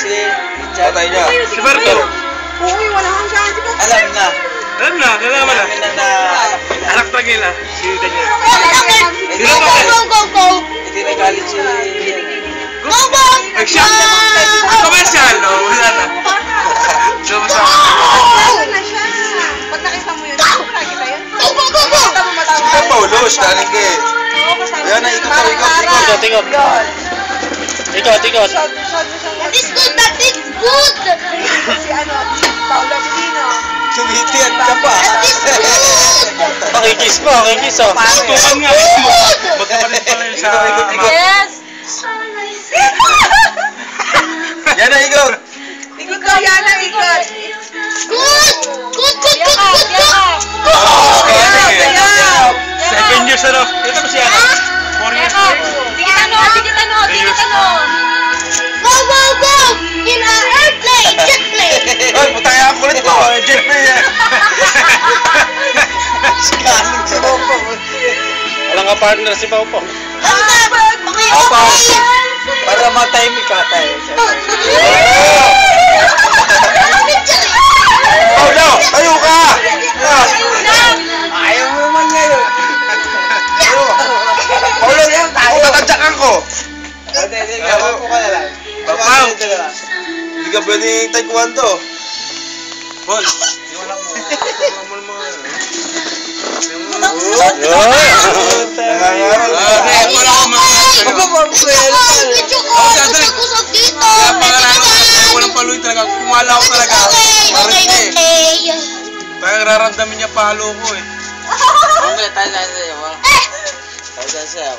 Si tatay niya. Si Berto. Uy, wala kang chance. Alam na. Alam na, nalaman na. Alam na. Anak pa nila, si Daniel. Sino ba? Hindi nagalit si... Action! Commercial, no? Wala na. So, basta. Wala na siya. Pag nakita mo yun, lagi ba yun? Nakita mo matawag. Ikaw, Paulos, daling ka eh. Ayan na, ikot. Tikot. That is good, that is good! Si ano, Paula Medina. Sumitian ka pa. Makikis mo, makikis oh. Tukan nga. Magkapalit pala yun sa... Yes! Yan na, ikot. Ikot daw, Yana, ikot. Good! 7 years na. Ito ba siya? 4 years. Sige tanong. Go! In an airplane, jet plane! Ay, putang ang kulit mo. Jet plane yan. Sikaling si Popo. Walang ka partner si Pao po. Opo. Para matahimik ka tayo. Paulo, tayo ka! Ayaw mo naman ngayon. Paulo, ako tatadyakan ko. Hindi, gawa ko ka na lang. Pau! Hindi ka pwedeng taekwondo. Paul! Walang paluin talaga. Kumala ko talaga. Parang nararamdamin niya palo ko eh. Okay, tayo. Tayo.